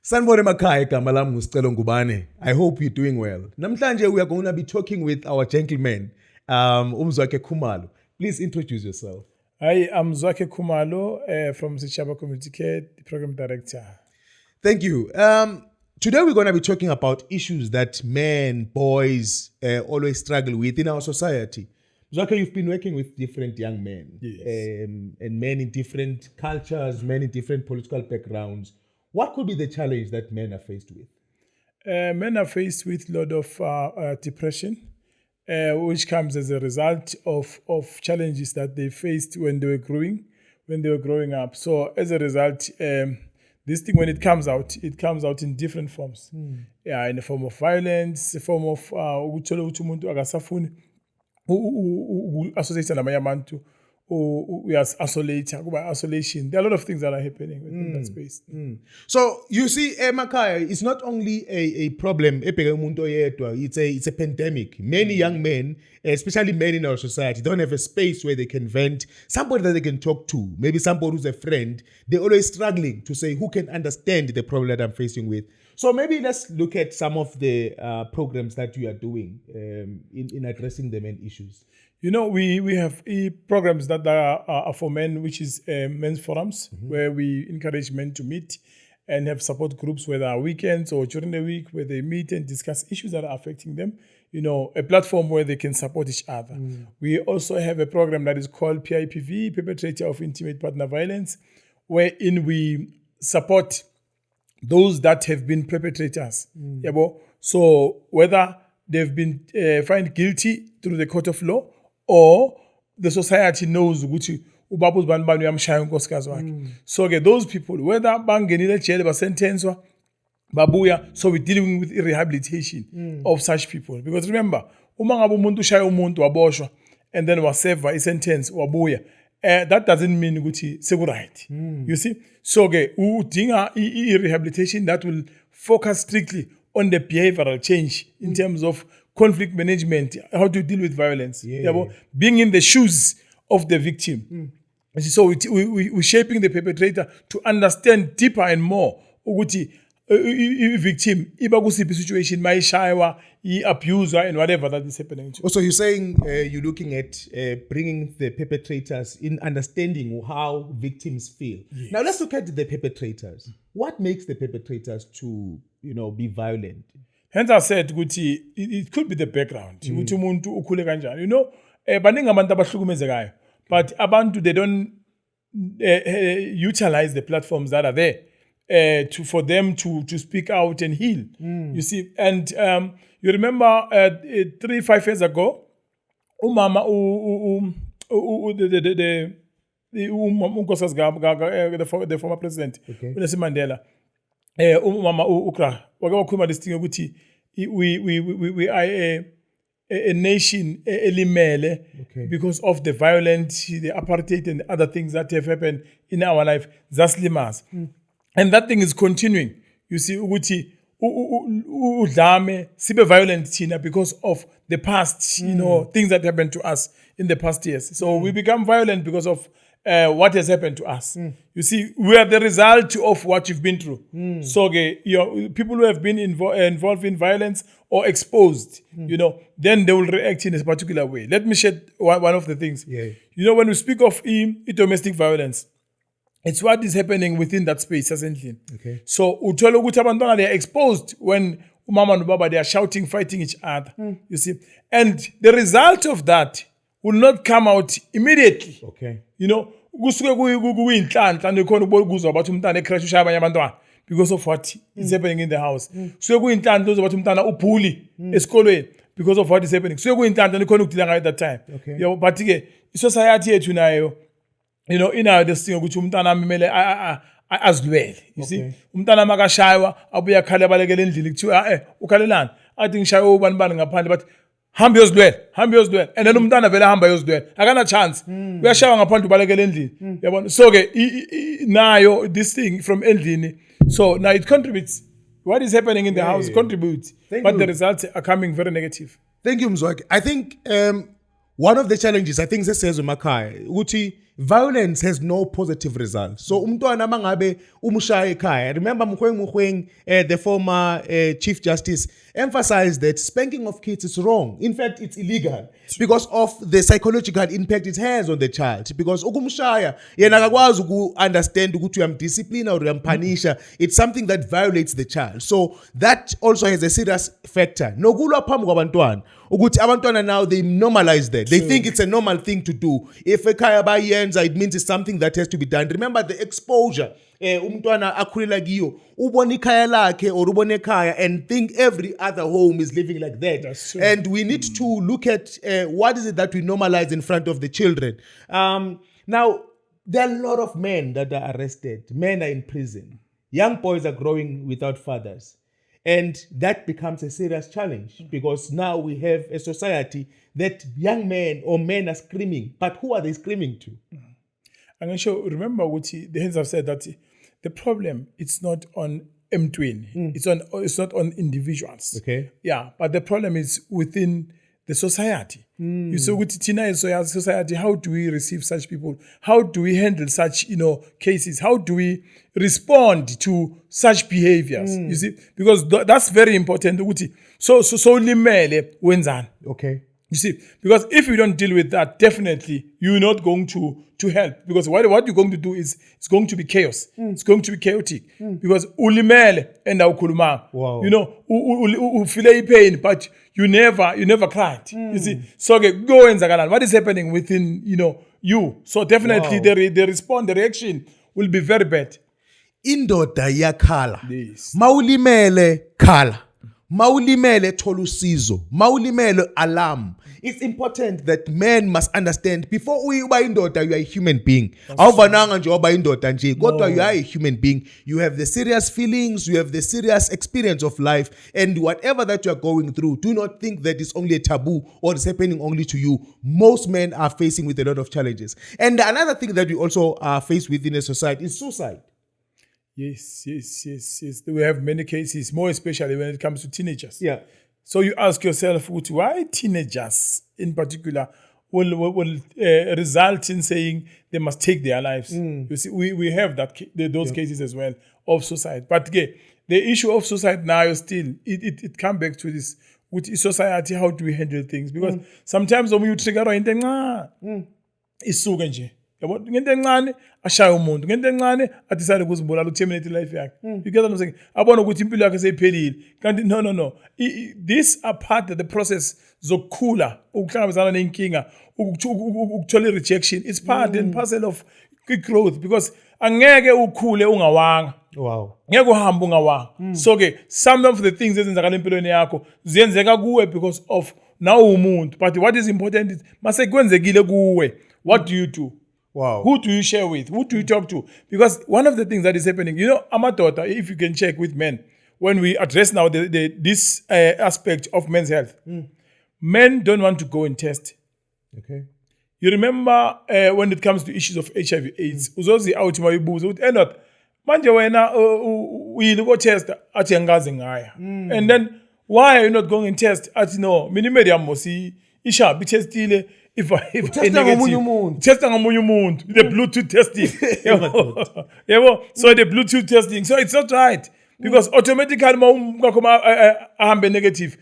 Sanibone emakhaya igama lami nguScelo ngubane. I hope you're doing well. Namhlanje we are going to be talking with our gentleman, Umzwakhe Khumalo. Please introduce yourself. Hi, I'm Zwakhe Khumalo from Sichaba Community Care, the Program Director. Thank you. Today we're going to be talking about issues that men, boys always struggle with in our society. Zwakhe, you've been working with different young men. Yes. And men in different cultures, men in different political backgrounds. What could be the challenge that men are faced with? Men are faced with a lot of depression, which comes as a result of challenges that they faced when they were growing up. So as a result, this thing, when it comes out in different forms. Yeah, in the form of violence, the form of associate namanye abantu, we are isolation. There are a lot of things that are happening within that space. So you see, emakhaya, it's not only a problem. It's a pandemic. Many young men, especially men in our society, don't have a space where they can vent. Somebody that they can talk to. Maybe somebody who's a friend. They're always struggling to say who can understand the problem that I'm facing with. So maybe let's look at some of the programs that you are doing in addressing the main issues. You know, we have programs that are for men, which is men's forums, where we encourage men to meet and have support groups, whether are weekends or during the week, where they meet and discuss issues that are affecting them. You know, a platform where they can support each other. We also have a program that is called PIPV, Perpetrator of Intimate Partner Violence, wherein we support those that have been perpetrators. So whether they've been found guilty through the court of law, or the society knows ukuthi ubaba uzibani uyamshaya unkosikazi wakhe. So those people, whether bangenile jail basentenswa babuya, so we're dealing with rehabilitation of such people. Because remember, uma ngabe umuntu ushaya umuntu waboshwa and then waseva isentence wabuya, that doesn't mean ukuthi sekuright. You see? So udinga rehabilitation that will focus strictly on the behavioral change in terms of conflict management, how to deal with violence, being in the shoes of the victim. So we're shaping the perpetrator to understand deeper and more ukuthi victim iba kusiphi situation mayishaywa abuser and whatever that is happening to. Also, you're saying you're looking at bringing the perpetrators in understanding how victims feel. Yes. Now let's look at the perpetrators. What makes the perpetrators to be violent? Hence I said ukuthi it could be the background. Ukuthi umuntu ukhule kanjani. You know, baningi abantu abahlukumezekayo, but abantu, they don't utilize the platforms that are there for them to speak out and heal. You see, and you remember 3-5 years ago, umama the former president, Nelson Mandela, umama ukra wakakhuluma this thing ukuthi we are a nation elimele because of the violence, the apartheid and other things that have happened in our life. Zaslimas. And that thing is continuing. You see, ukuthi udlame sibe violent thina because of the past, things that happened to us in the past years. So we become violent because of what has happened to us. You see, we are the result of what you've been through. So people who have been involved in violence or exposed, then they will react in a particular way. Let me share one of the things. When we speak of domestic violence, it's what is happening within that space, essentially. So uthola ukuthi abantwana, they are exposed when umama and baba, they are shouting, fighting each other. You see, and the result of that will not come out immediately. Kusuke kuyinhlanhla nekhona ukuzwa ukuthi umntana ecrash ushaya abanye abantwana because of what is happening in the house. Kusuke kuyinhlanhla uzwa ukuthi umntana uphuli esikolweni because of what is happening. Kusuke kuyinhlanhla nekhona ukudila ngayo at that time. But i-society yethu nayo, inayo this thing ukuthi umntana amele azilwele. You see, umntana makashaywa abuya khale abalekele endlini kuthiwa ukhalelani, athi ngishaywe ubani ngaphandle, but hambe yozidwela, and then umntana vele hamba yozidwela, akana chance, uyashaywa ngaphandle ubalekele endlini. Yabona, so nayo this thing from endlini, so now it contributes. What is happening in the house contributes, but the results are coming very negative. Thank you, Mzwakhe. I think one of the challenges, I think, this says Makai, ukuthi violence has no positive result. So umntwana mangabe umshaya ekhaya, remember Mukweng, the former Chief Justice, emphasized that spanking of kids is wrong. In fact, it's illegal because of the psychological impact it has on the child. Because ukumshaya, yena akakwazi uku understand ukuthi uyamdiscipline or uyampunisha. It's something that violates the child. So that also has a serious factor. Nokulwa phambi kwabantwana. Ukuthi abantwana now they normalize that. They think it's a normal thing to do. If ekhaya bayenza, it means it's something that has to be done. Remember the exposure. Umntwana akhulela kiyo ubona ikhaya lakhe or ubona ekhaya and think every other home is living like that. And we need to look at what is it that we normalize in front of the children. Now there are a lot of men that are arrested. Men are in prison. Young boys are growing without fathers. And that becomes a serious challenge because now we have a society that young men or men are screaming. But who are they screaming to? I'm going to remember what the hands have said that the problem it's not on M20. It's not on individuals. Okay. Yeah, but the problem is within the society. You say with Tina society, how do we receive such people? How do we handle such cases? How do we respond to such behaviors? You see, because that's very important. So limele wenzani. Okay. You see, because if you don't deal with that, definitely you're not going to help. Because what you're going to do is it's going to be chaos. It's going to be chaotic. Because ulimele and ukuluma. Wow. You feel pain, but you never cried. You see, so go and zagalan. What is happening within you? So definitely the reaction will be very bad. Indoda yakhala. Yes. Maulimele khala. Maulimele tolusizo. Maulimele alarm. It's important that men must understand before uba indoda you are a human being. Awuvananga nje oba indoda nje. Kodwa you are a human being. You have the serious feelings, you have the serious experience of life, and whatever that you are going through, do not think that it's only a taboo or it's happening only to you. Most men are facing with a lot of challenges. And another thing that we also are faced with in a society is suicide. Yes. We have many cases, more especially when it comes to teenagers. Yeah. So you ask yourself, why teenagers in particular will result in saying they must take their lives? You see, we have those cases as well of suicide. But again, the issue of suicide now still, it comes back to this, with society, how do we handle things? Because sometimes when you trigger isuke nje. Yabo ngento encane ashaya umuntu ngento encane adicide ukuzibulala uterminate life yakhe. You get what I'm saying? Abona ukuthi impilo yakhe seyiphelile. Kanti no. These are part of the process zokukhula, ukuhlangabezana nenkinga, ukuthola rejection. It's part and parcel of growth because angeke ukhule ungawanga. Wow. Ngeke uhamba ungawanga. So some of the things ezenzakala empilweni yakho ziyenzeka kuwe because of now umuntu. But what is important is mase kwenzekile kuwe. What do you do? Wow. Who do you share with? Who do you talk to? Because one of the things that is happening, Amadoda, if you can check with men, when we address now this aspect of men's health, men don't want to go and test. Okay. You remember when it comes to issues of HIV/AIDS, uzozi out mayibuza uthi not manje wena uyile go test athi angazi ngaya. And then why are you not going and test? Athi no, minimedium mosi isha bi testile. If Testa ngamunye umuntu, the Bluetooth testing. So the Bluetooth testing. So it's not right. Because automatically ahambe negative,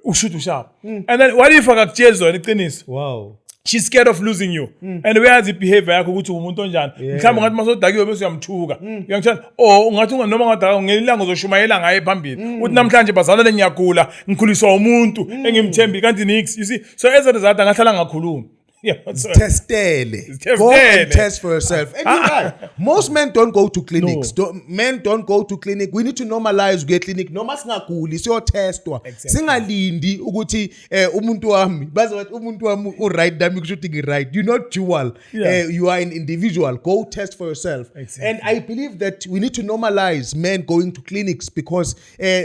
ushutu sharp. And then what if akakujezo neqiniso? Wow. She's scared of losing you. And where is the behavior yakho ukuthi umuntu onjani? Mhlawumbe ngathi masodakiwe bese uyamthuka. Uyangitshela, ungathi noma ngadaka ngelanga uzoshumayela ngaye phambili. Uthi namhlanje bazalane ngiyagula, ngikhuliswa umuntu engimthembi kanti nix. You see? So as a result angahlala ngakhuluma. Testele. Go and test for yourself. And you're right. Most men don't go to clinics. Men don't go to clinic. We need to normalize get clinic. Noma singaguli siyo testwa. Singalindi ukuthi umuntu wami baza bathi umuntu wami right dami kushuthi ngi-right. You're not dual. You are an individual. Go test for yourself. Exactly. And I believe that we need to normalize men going to clinics because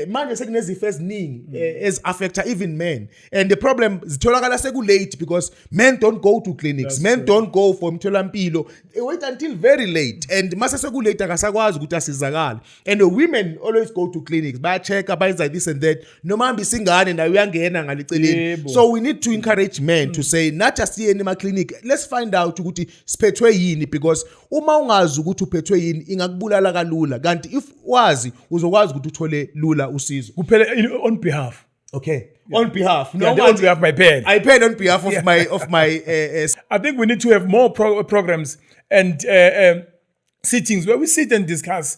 manje sekunezifo eziningi as affecta even men. And the problem zitholakala seku late because men don't go go to clinics. Men don't go for mtholampilo. They wait until very late. And mase sekulate akasakwazi ukuthi asizakala. And the women always go to clinics. Ba check abayenza this and that. Noma mbisingane na uyangena ngaliceleni. So we need to encourage men to say not just here in my clinic. Let's find out ukuthi siphethwe yini, because uma ungazi ukuthi uphethwe yini ingakubulala kalula. Kanti if wazi uzokwazi ukuthi uthole lula usizo. Kuphela on behalf. Okay. On behalf. No, on behalf of my pen. I paid on behalf of my I think we need to have more programs and sittings where we sit and discuss,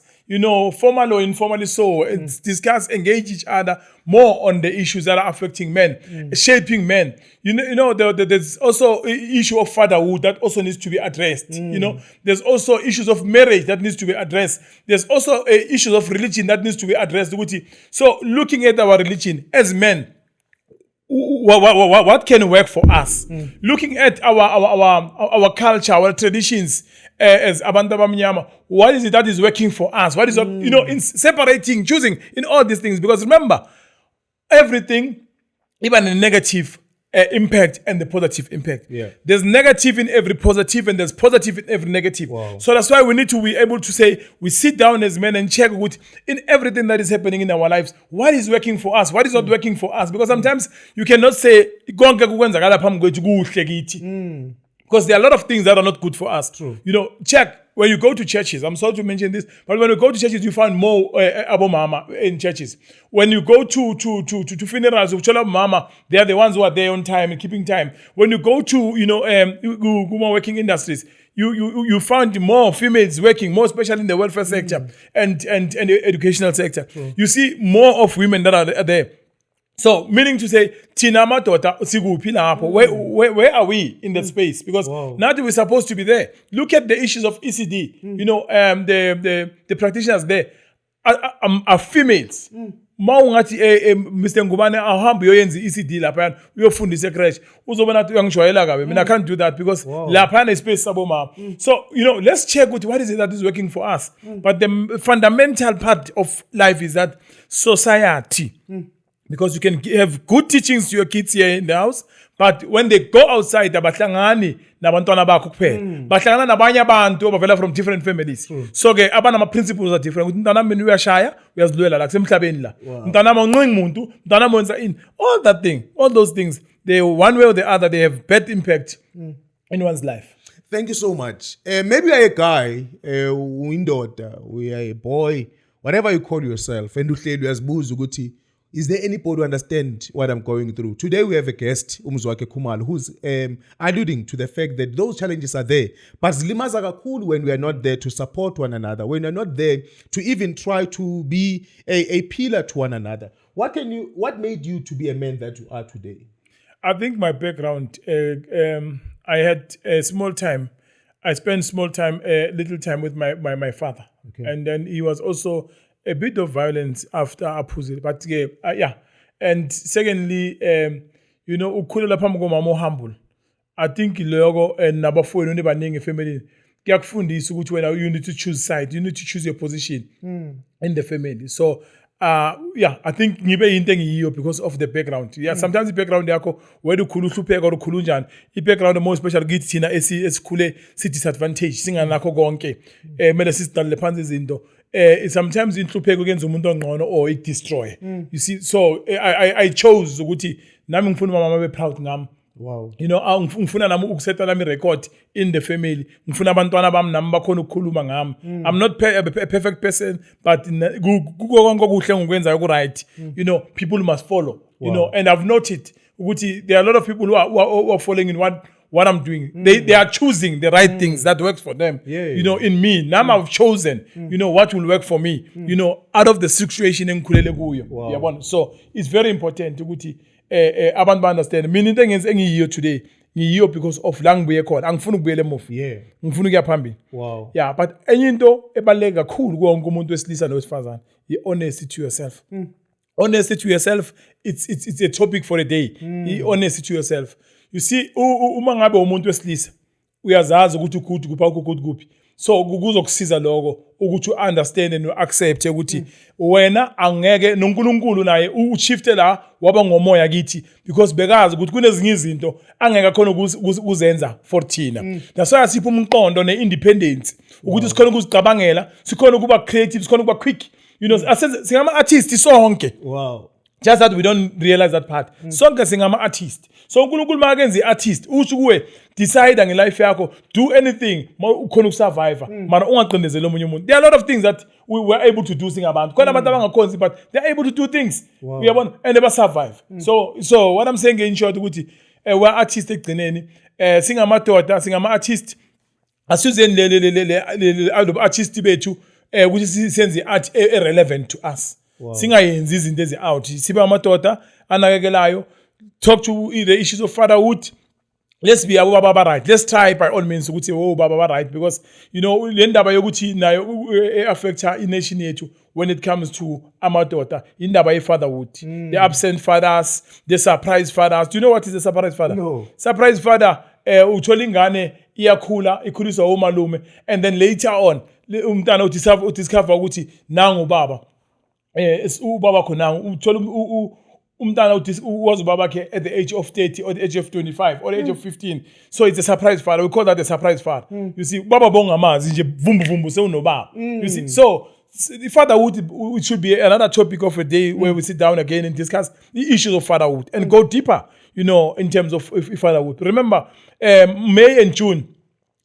formal or informally so, discuss, engage each other more on the issues that are affecting men, shaping men. There's also an issue of fatherhood that also needs to be addressed. There's also issues of marriage that needs to be addressed. There's also issues of religion that needs to be addressed. So looking at our religion as men, what can work for us? Looking at our culture, our traditions as abantu abamnyama, what is it that is working for us? What is in separating, choosing in all these things? Because remember, everything, even the negative impact and the positive impact. Yeah. There's negative in every positive and there's positive in every negative. Wow. So that's why we need to be able to say, we sit down as men and check in everything that is happening in our lives, what is working for us, what is not working for us. Because sometimes you cannot say, because there are a lot of things that are not good for us. True. Check. When you go to churches, I'm sorry to mention this, but when you go to churches, you find more abomama in churches. When you go to funerals of chola mama, they are the ones who are there on time and keeping time. When you go to working industries, you find more females working, more especially in the welfare sector and the educational sector. True. You see more of women that are there. So, meaning to say, Tina Matota, where are we in that space? Because now that we're supposed to be there, look at the issues of ECD. The practitioners there are females. Mr. Ngubane ahambe uyoyenza ECD lapha uyofundisa ecrash uzobona ukuthi uyangishwayela kabe mina I can't do that because lapha ne space sabo mama. So let's check what is it that is working for us. But the fundamental part of life is that society. Because you can have good teachings to your kids here in the house, but when they go outside, abahlangani nabantwana bakho kuphela. Bahlangana nabanye abantu abavela from different families. So ke abana principles are different. Umntana mina uyashaya, uyazilwela la kusemhlabeni la. Umntana uncinga umuntu, umntana wenza in. All those things, they one way or the other, they have bad impact in one's life. Thank you so much. Maybe you're a guy, uyindoda, we are a boy, whatever you call yourself, and uhleli uyazibuza ukuthi is there anybody who understand what I'm going through? Today we have a guest, Umzwake Khumalo, who's alluding to the fact that those challenges are there. But zilimaza kakhulu when we are not there to support one another, when we are not there to even try to be a pillar to one another. What made you to be a man that you are today? I think my background, I had a small time. I spent little time with my father. Okay. And then he was also a bit of violence after Apuzil, but yeah. And secondly, ukhulela phambi komama humble. I think logo and nabafowenu nebaningi family kuyakufundisa ukuthi wena you need to choose side, you need to choose your position in the family. So I think ngibe into engiyiyo because of the background. Yeah, sometimes the background yakho whether ukhulu uhlupheka or ukhulu njani, i-background more especially kithi thina esikhule si disadvantage singanakho konke. Mele sisidalele phansi izinto. Sometimes inhlupheko kuyenza umuntu ongqono or it destroy. You see, so I chose ukuthi nami ngifuna mama babe proud ngami. Wow. Ngifuna nami ukusetha nami record in the family. Ngifuna abantwana bami nami bakhona ukukhuluma ngami. I'm not a perfect person, but kukonke okuhle ngikwenzayo ku right. People must follow. And I've noted ukuthi there are a lot of people who are following in what I'm doing. They are choosing the right things that works for them. In me. Now I've chosen, what will work for me, out of the situation engikhulele kuyo. Wow. So it's very important ukuthi abantu understand. Mina into engiyiyo today, ngiyiyo because of la ngibuye khona. Angifuni ukubuyela emuva. Ngifuna ukuya phambili. Wow. Yeah, but enye into ebaluleke kakhulu kuwonke umuntu wesilisa nowesifazane, honesty to yourself. Honesty to yourself, it's a topic for a day. Honesty to yourself. You see, uma ngabe umuntu wesilisa uyazazi ukuthi ukuthi kuphi. so kuzokusiza lokho ukuthi understand and accept ukuthi wena angeke noNkulunkulu naye ushifte la waba ngomoya kithi because bekazi ukuthi kunezinye izinto angeke khona ukuzenza for thina that's why asipha umqondo neindependence ukuthi sikhona ukuzicabangela sikhona ukuba creative sikhona ukuba quick you know singama artists sonke Wow. just that we don't realize that part sonke singama artist so uNkulunkulu makenze iartist usho kuwe decide ngelife yakho do anything ukhona ukusurvive mara ungaqindezela omunye umuntu there are a lot of things that we were able to do singabantu khona abantu abangakhonzi but they are able to do things uyabona and they survive so what I'm saying in short ukuthi we are artists egcineni singamadoda singama artist asizeni le artist bethu ukuthi senze art relevant to us singayenzi izinto ezi out sibe amadoda anakekelayo talk to the issues of fatherhood. Let's be baba right. Let's try by all means ukuthi baba right because you know le ndaba yokuthi nayo affect our nation yethu when it comes to amadoda indaba ye fatherhood. The absent fathers, the surprise fathers. Do you know what is a surprise father? No. Surprise father uthola ingane iyakhula ikhuliswa omalume and then later on umntana udiscover ukuthi nangu baba ubaba khona uthola umntana was ubaba ke at the age of 30 or the age of 25 or the age of 15 so it's a surprise father we call that a surprise father you see baba bongamazi nje vumbu sewunobaba you see so the fatherhood it should be another topic of a day where we sit down again and discuss the issues of fatherhood and go deeper you know in terms of fatherhood. Remember May and June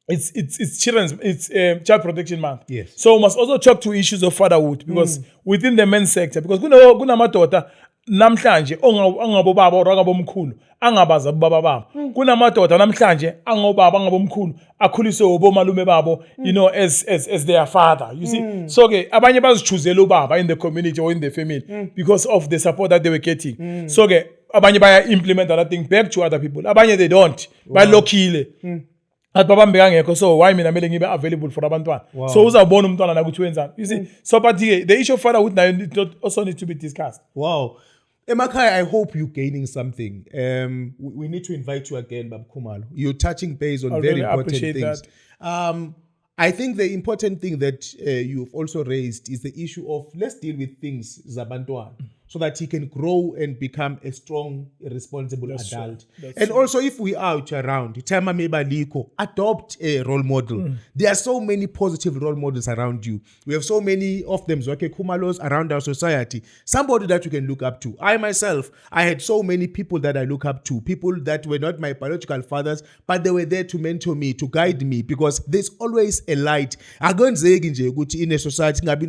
it's child protection month. Yes. So we must also talk to issues of fatherhood because within the men's sector because kunamadoda namhlanje angabobaba or angabomkhulu angabaza baba babo kunamadoda namhlanje angobaba angabomkhulu akhuliswe obomalume babo you know as their father you see so ke abanye bazichuzela ubaba in the community or in the family because of the support that they were getting so ke abanye baya implement that thing back to other people abanye they don't balokhile athi babambe kangekho so why mina mele ngibe available for abantwana so uzawubona umntwana la ukuthi wenzani you see so but the issue of fatherhood now also need to be discussed. Wow. Emakhaya, I hope you're gaining something. We need to invite you again, Bab Khumalo. You're touching base on very important things. I think the important thing that you've also raised is the issue of let's deal with things Zabantwan so that he can grow and become a strong, responsible adult. And also, if we are out around, adopt a role model. There are so many positive role models around you. We have so many of them, Kumalos, around our society. Somebody that you can look up to. I myself, I had so many people that I look up to. People that were not my biological fathers, but they were there to mentor me, to guide me, because there's always a light. In a society that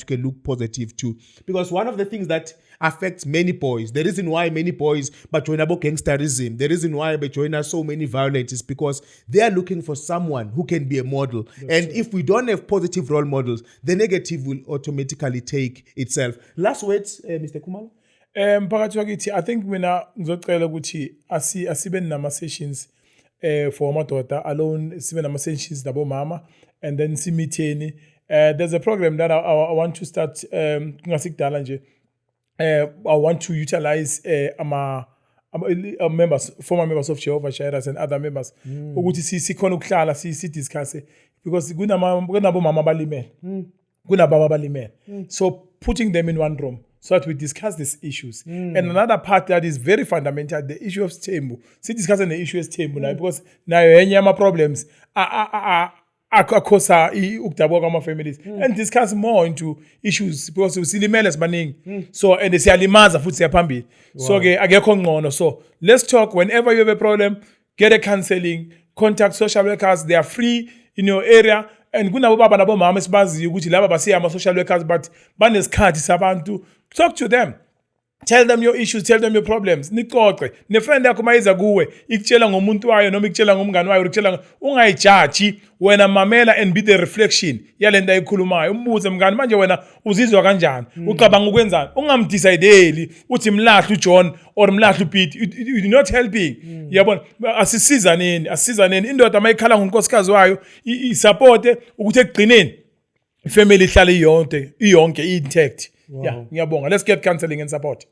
you can look positive to. Because one of the things that affects many boys, the reason why many boys but join about gangsterism, the reason why they join us so many violence is because they are looking for someone who can be a model. That's if we don't have positive role models, the negative will automatically take itself. Last words, Mr. Khumalo? Phakathi kwakithi I think mina ngizocela ukuthi asibe nama sessions for amadoda alone sibe nama sessions nabo mama and then simitheni. There's a program that I want to start kungasikudala nje. I want to utilize members, former members of Jehovah Jireh and other members ukuthi sikhona ukuhlala discuss because kunabo mama balimele kunababa balimele so putting them in one room so that we discuss these issues. And another part that is very fundamental, the issue of stembu. Discussing the issue of stembu now because now any problems akhosa ukudabwa kwama families and discuss more into issues because silimele sibaningi so and siyalimaza futhi siyaphambili so ke akekho ngcono so let's talk whenever you have a problem get a counseling contact social workers they are free in your area and kunabo baba nabo mama sibaziyo ukuthi laba basiya ama social workers but banesikhathi sabantu talk to them. Tell them your issues, tell them your problems. Nixoxe. Nefriend yakho mayiza kuwe, ikutshela ngomuntu wayo noma ikutshela ngomngane wayo, ukutshela ungayijaji wena mamela and be the reflection yalento ayikhulumayo. Umbuze mngane manje wena uzizwa kanjani? Ucabanga ukwenzani? Ungamdecideli uthi mlahle uJohn or mlahle uPete. You're not helping. Yabona asizaneni indoda mayikhala ngonkosikazi wayo isupport ukuthi ekugcineni ifamily ihlale iyonke intact. Yeah, ngiyabonga. Let's get counseling and support.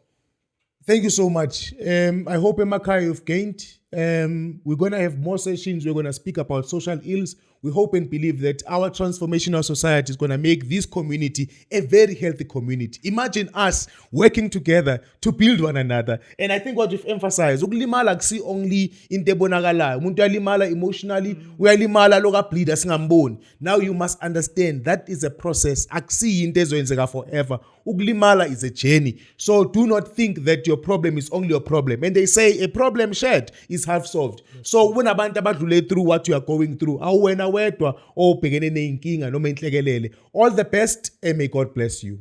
Thank you so much. I hope Emakhaya you've gained. We're going to have more sessions. We're going to speak about social ills. we hope and believe that our transformational society is going to make this community a very healthy community. Imagine us working together to build one another. And I think what we've emphasized, ukulimala akusi only into ebonakalayo. Umuntu uyalimala emotionally, uyalimala loka bleed singamboni. Now you must understand that is a process. Akusi into ezoyenzeka forever. Ukulimala is a journey. So do not think that your problem is only your problem. And they say a problem shared is half solved. So when abantu abadlule through what you are going through, awuwena wedwa obhekene nenkinga noma inhlekelele. All the best and may God bless you.